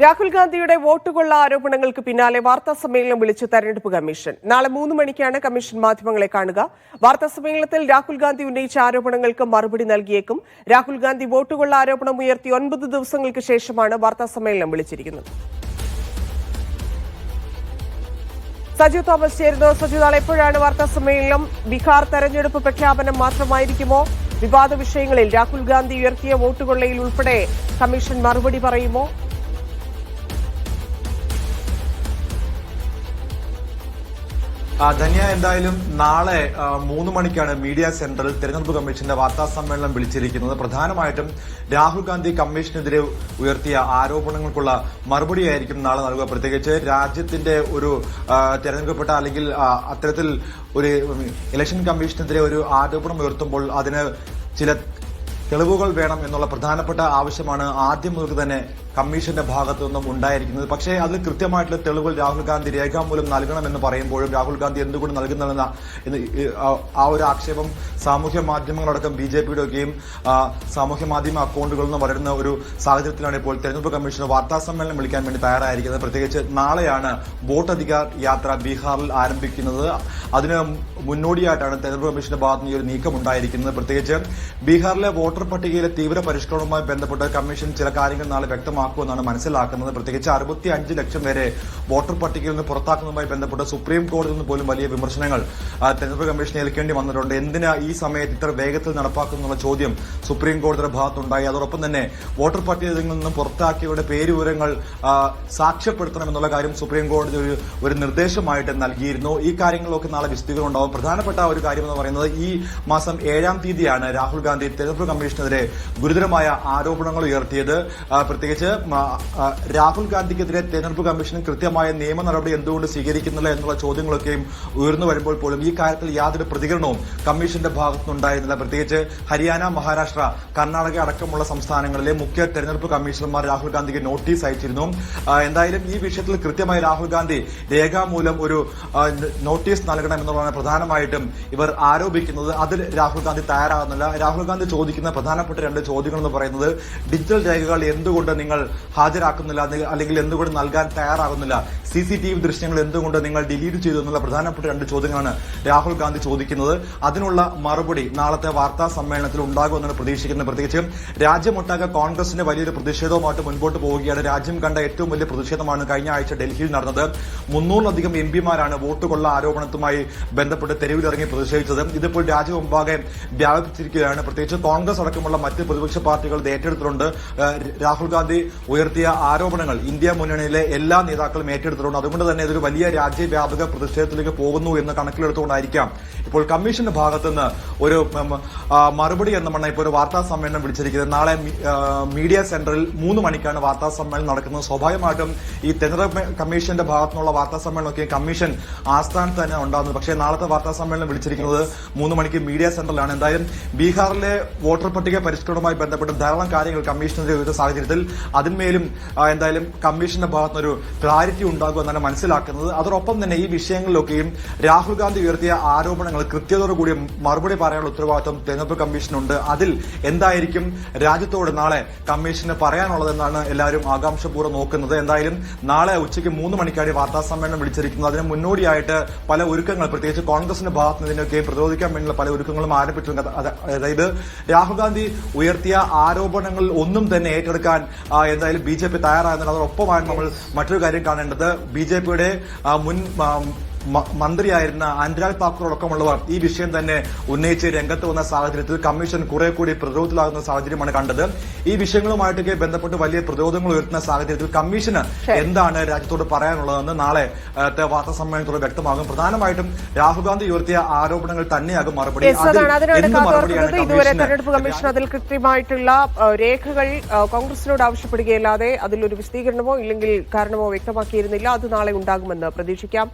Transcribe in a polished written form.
രാഹുൽ ഗാന്ധിയുടെ വോട്ടുകൊള്ള ആരോപണങ്ങൾക്ക് പിന്നാലെ വാർത്താ സമ്മേളനം വിളിച്ച് തെരഞ്ഞെടുപ്പ് കമ്മീഷൻ. നാളെ 3 മണിക്കാണ് കമ്മീഷൻ മാധ്യമങ്ങളെ കാണുക. വാർത്താ സമ്മേളനത്തിൽ രാഹുൽ ഗാന്ധി ഉന്നയിച്ച ആരോപണങ്ങൾക്ക് മറുപടി നൽകിയേക്കും. രാഹുൽ ഗാന്ധി വോട്ടുകൊള്ള ആരോപണം ഉയർത്തി 9 ദിവസങ്ങൾക്ക് ശേഷമാണ് വാർത്താ സമ്മേളനം വിളിച്ചിരിക്കുന്നത്. സജു തോമസ് ചേരുന്നു. സജു, നാളെ എപ്പോഴാണ് വാർത്താ സമ്മേളനം? ബീഹാർ തെരഞ്ഞെടുപ്പ് പ്രഖ്യാപനം മാത്രമായിരിക്കുമോ? വിവാദ വിഷയങ്ങളിൽ രാഹുൽ ഗാന്ധി ഉയർത്തിയ വോട്ടുകൊള്ളയിൽ ഉൾപ്പെടെ കമ്മീഷൻ മറുപടി പറയുമോ? ധന്യ, എന്തായാലും നാളെ 3 മണിക്കാണ് മീഡിയ സെന്ററിൽ തെരഞ്ഞെടുപ്പ് കമ്മീഷന്റെ വാർത്താ സമ്മേളനം വിളിച്ചിരിക്കുന്നത്. പ്രധാനമായിട്ടും രാഹുൽ ഗാന്ധി കമ്മീഷനെതിരെ ഉയർത്തിയ ആരോപണങ്ങൾക്കുള്ള മറുപടിയായിരിക്കും നാളെ നൽകുക. പ്രത്യേകിച്ച് രാജ്യത്തിന്റെ ഒരു തെരഞ്ഞെടുക്കപ്പെട്ട അല്ലെങ്കിൽ അത്തരത്തിൽ ഒരു ഇലക്ഷൻ കമ്മീഷനെതിരെ ഒരു ആരോപണം ഉയർത്തുമ്പോൾ അതിന് ചില തെളിവുകൾ വേണം എന്നുള്ള പ്രധാനപ്പെട്ട ആവശ്യമാണ് ആദ്യം മുതൽ തന്നെ കമ്മീഷന്റെ ഭാഗത്തു നിന്നും ഉണ്ടായിരിക്കുന്നത്. പക്ഷേ അതിൽ കൃത്യമായിട്ടുള്ള തെളിവുകൾ രാഹുൽ ഗാന്ധി രേഖാമൂലം നൽകണമെന്ന് പറയുമ്പോഴും രാഹുൽ ഗാന്ധി എന്തുകൊണ്ട് നൽകുന്നതെന്ന ആ ഒരു ആക്ഷേപം സാമൂഹ്യ മാധ്യമങ്ങളടക്കം ബിജെപിയുടെ ഒക്കെയും സാമൂഹ്യ മാധ്യമ അക്കൌണ്ടുകളിൽ നിന്ന് വരുന്ന ഒരു സാഹചര്യത്തിലാണ് ഇപ്പോൾ തെരഞ്ഞെടുപ്പ് കമ്മീഷൻ വാർത്താ സമ്മേളനം വിളിക്കാൻ വേണ്ടി തയ്യാറായിരിക്കുന്നത്. പ്രത്യേകിച്ച് നാളെയാണ് വോട്ട് അധികാർ യാത്ര ബീഹാറിൽ ആരംഭിക്കുന്നത്. അതിന് മുന്നോടിയായിട്ടാണ് തെരഞ്ഞെടുപ്പ് കമ്മീഷന്റെ ഭാഗത്ത് നിന്ന് ഈ ഒരു നീക്കം ഉണ്ടായിരിക്കുന്നത്. പ്രത്യേകിച്ച് ബീഹാറിലെ വോട്ടർ പട്ടികയിലെ തീവ്ര പരിഷ്കരണവുമായി ബന്ധപ്പെട്ട് കമ്മീഷൻ ചില കാര്യങ്ങൾ നാളെ വ്യക്തമാക്കുമെന്നാണ് മനസ്സിലാക്കുന്നത്. പ്രത്യേകിച്ച് 65 ലക്ഷം പേരെ വോട്ടർ പട്ടികയിൽ നിന്ന് പുറത്താക്കുന്നതുമായി ബന്ധപ്പെട്ട് സുപ്രീം കോടതിയിൽ നിന്ന് പോലും വലിയ വിമർശനങ്ങൾ തെരഞ്ഞെടുപ്പ് കമ്മീഷനെ ഏൽക്കേണ്ടി വന്നിട്ടുണ്ട്. എന്തിനാ ഈ സമയത്ത് ഇത്ര വേഗത്തിൽ നടപ്പാക്കുന്നുള്ള ചോദ്യം സുപ്രീം കോടതിയുടെ ഭാഗത്തുണ്ടായി. അതോടൊപ്പം തന്നെ വോട്ടർ പട്ടികയിൽ നിന്നും പുറത്താക്കിയവരുടെ പേരുവിവരങ്ങൾ സാക്ഷ്യപ്പെടുത്തണമെന്നുള്ള കാര്യം സുപ്രീം കോടതി ഒരു നിർദ്ദേശമായിട്ട് നൽകിയിരുന്നു. ഈ കാര്യങ്ങളൊക്കെ നാളെ വിശദീകരണം ഉണ്ടാവും. പ്രധാനപ്പെട്ട ഒരു കാര്യം എന്ന് പറയുന്നത് ഈ മാസം 7-ാം തീയതിയാണ് രാഹുൽ ഗാന്ധി തെരഞ്ഞെടുപ്പ് കമ്മീഷനെതിരെ ഗുരുതരമായ ആരോപണങ്ങൾ ഉയർത്തിയത്. പ്രത്യേകിച്ച് രാഹുൽ ഗാന്ധിക്കെതിരെ തെരഞ്ഞെടുപ്പ് കമ്മീഷൻ കൃത്യമായ നിയമ നടപടി എന്തുകൊണ്ട് സ്വീകരിക്കുന്നില്ല എന്നുള്ള ചോദ്യങ്ങളൊക്കെയും ഉയർന്നു വരുമ്പോൾ പോലും ഈ കാര്യത്തിൽ യാതൊരു പ്രതികരണവും കമ്മീഷന്റെ ഭാഗത്തുനിന്നുണ്ടായിരുന്നില്ല. പ്രത്യേകിച്ച് ഹരിയാന, മഹാരാഷ്ട്ര, കർണാടക അടക്കമുള്ള സംസ്ഥാനങ്ങളിലെ മുഖ്യ തെരഞ്ഞെടുപ്പ് കമ്മീഷണർമാർ രാഹുൽ ഗാന്ധിക്ക് നോട്ടീസ് അയച്ചിരുന്നു. എന്തായാലും ഈ വിഷയത്തിൽ കൃത്യമായി രാഹുൽ ഗാന്ധി രേഖാമൂലം ഒരു നോട്ടീസ് നൽകണമെന്നുള്ളതാണ് പ്രധാനമായിട്ടും ഇവർ ആരോപിക്കുന്നത്. അതിൽ രാഹുൽ ഗാന്ധി തയ്യാറാകുന്നില്ല. രാഹുൽ ഗാന്ധി ചോദിക്കുന്ന പ്രധാനപ്പെട്ട 2 ചോദ്യങ്ങൾ എന്ന് പറയുന്നത് ഡിജിറ്റൽ രേഖകൾ എന്തുകൊണ്ട് നിങ്ങൾ ഹാജരാക്കുന്നില്ല, അല്ലെങ്കിൽ എന്തുകൊണ്ട് നൽകാൻ തയ്യാറാകുന്നില്ല, CCTV ദൃശ്യങ്ങൾ എന്തുകൊണ്ട് നിങ്ങൾ ഡിലീറ്റ് ചെയ്തു എന്നുള്ള പ്രധാനപ്പെട്ട 2 ചോദ്യങ്ങളാണ് രാഹുൽ ഗാന്ധി ചോദിക്കുന്നത്. അതിനുള്ള മറുപടി നാളത്തെ വാർത്താ സമ്മേളനത്തിൽ ഉണ്ടാകുമെന്നാണ് പ്രതീക്ഷിക്കുന്നത്. പ്രത്യേകിച്ച് രാജ്യമൊട്ടാകെ കോൺഗ്രസിന്റെ വലിയൊരു പ്രതിഷേധവുമായിട്ട് മുൻപോട്ട് പോവുകയാണ്. രാജ്യം കണ്ട ഏറ്റവും വലിയ പ്രതിഷേധമാണ് കഴിഞ്ഞ ആഴ്ച ഡൽഹിയിൽ നടന്നത്. 300-ലധികം MPമാരാണ് വോട്ടുകൊള്ള ആരോപണത്തുമായി ബന്ധപ്പെട്ട് തെരുവിലിറങ്ങി പ്രതിഷേധിച്ചത്. ഇതിപ്പോൾ രാജ്യമെമ്പാകെ വ്യാപിച്ചിരിക്കുകയാണ്. പ്രത്യേകിച്ച് കോൺഗ്രസ് അടക്കമുള്ള മറ്റ് പ്രതിപക്ഷ പാർട്ടികൾ ഏറ്റെടുത്തിട്ടുണ്ട്. രാഹുൽ ഗാന്ധി ഉയർത്തിയ ആരോപണങ്ങൾ ഇന്ത്യ മുന്നണിയിലെ എല്ലാ നേതാക്കളും ഏറ്റെടുത്തിട്ടുണ്ട്. അതുകൊണ്ട് തന്നെ ഇതൊരു വലിയ രാജ്യവ്യാപക പ്രതിഷേധത്തിലേക്ക് പോകുന്നു എന്ന് കണക്കിലെടുത്തുകൊണ്ടായിരിക്കാം ഇപ്പോൾ കമ്മീഷന്റെ ഭാഗത്തുനിന്ന് ഒരു മറുപടി എന്ന മണ്ണ ഇപ്പോൾ ഒരു വാർത്താ സമ്മേളനം വിളിച്ചിരിക്കുന്നത്. നാളെ മീഡിയ സെന്ററിൽ 3 മണിക്കാണ് വാർത്താ സമ്മേളനം നടക്കുന്നത്. സ്വാഭാവികമായിട്ടും ഈ തെരഞ്ഞെടുപ്പ് കമ്മീഷന്റെ ഭാഗത്തുനിന്നുള്ള വാർത്താ സമ്മേളനമൊക്കെ കമ്മീഷൻ ആസ്ഥാനത്ത് തന്നെ ഉണ്ടാകുന്നത്. പക്ഷേ നാളത്തെ വാർത്താ സമ്മേളനം വിളിച്ചിരിക്കുന്നത് 3 മണിക്ക് മീഡിയ സെന്ററിലാണ്. എന്തായാലും ബീഹാറിലെ വോട്ടർ പട്ടിക പരിഷ്കരണവുമായി ബന്ധപ്പെട്ട് ധാരാളം കാര്യങ്ങൾ കമ്മീഷനെതിരെ ഉയർന്ന സാഹചര്യത്തിൽ അതിന്മേലും എന്തായാലും കമ്മീഷന്റെ ഭാഗത്തുനിന്നൊരു ക്ലാരിറ്റി ഉണ്ടാകുമെന്നാണ് മനസ്സിലാക്കുന്നത്. അതോടൊപ്പം തന്നെ ഈ വിഷയങ്ങളിലൊക്കെയും രാഹുൽ ഗാന്ധി ഉയർത്തിയ ആരോപണങ്ങൾ കൃത്യതയോടുകൂടി മറുപടി പറയാനുള്ള ഉത്തരവാദിത്വം തെരഞ്ഞെടുപ്പ് കമ്മീഷനുണ്ട്. അതിൽ എന്തായിരിക്കും രാജ്യത്തോട് നാളെ കമ്മീഷന് പറയാനുള്ളതെന്നാണ് എല്ലാവരും ആകാംക്ഷപൂർവ്വം നോക്കുന്നത്. എന്തായാലും നാളെ ഉച്ചയ്ക്ക് 3 മണിക്കാണ് വാർത്താ സമ്മേളനം വിളിച്ചിരിക്കുന്നത്. അതിന് മുന്നോടിയായിട്ട് പല ഒരുക്കങ്ങൾ പ്രത്യേകിച്ച് കോൺഗ്രസിന്റെ ഭാഗത്ത് നിന്ന് ഇതിനൊക്കെ പ്രതിരോധിക്കാൻ വേണ്ടിയുള്ള പല ഒരുക്കങ്ങളും ആരംഭിച്ചിട്ടുണ്ട്. അതായത് രാഹുൽ ഗാന്ധി ഉയർത്തിയ ആരോപണങ്ങളിൽ ഒന്നും തന്നെ ഏറ്റെടുക്കാൻ എന്തായാലും BJP തയ്യാറാകുന്നത്. അതോടൊപ്പമാണ് നമ്മൾ മറ്റൊരു കാര്യം കാണേണ്ടത്. BJPയുടെ മുൻ മന്ത്രിയായിരുന്ന അനുരാഗ് താക്കൂർ അടക്കമുള്ളവർ ഈ വിഷയം തന്നെ ഉന്നയിച്ച് രംഗത്ത് വന്ന സാഹചര്യത്തിൽ കമ്മീഷൻ കുറെ കൂടി പ്രതിരോധത്തിലാകുന്ന സാഹചര്യമാണ് കണ്ടത്. ഈ വിഷയങ്ങളുമായിട്ടൊക്കെ ബന്ധപ്പെട്ട് വലിയ പ്രതിരോധങ്ങൾ ഉയർത്തുന്ന സാഹചര്യത്തിൽ കമ്മീഷന് എന്താണ് രാജ്യത്തോട് പറയാനുള്ളതെന്ന് നാളെ വാർത്താ സമ്മേളനത്തോടെ വ്യക്തമാകും. പ്രധാനമായിട്ടും രാഹുൽ ഗാന്ധി ഉയർത്തിയ ആരോപണങ്ങൾ തന്നെയാകും മറുപടി. ഇതുവരെ തെരഞ്ഞെടുപ്പ് കമ്മീഷൻ അതിൽ കൃത്യമായിട്ടുള്ള രേഖകൾ കോൺഗ്രസിനോട് ആവശ്യപ്പെടുകയല്ലാതെ അതിലൊരു വിശദീകരണമോ ഇല്ലെങ്കിൽ കാരണമോ വ്യക്തമാക്കിയിരുന്നില്ല. അത് നാളെ ഉണ്ടാകുമെന്ന് പ്രതീക്ഷിക്കാം.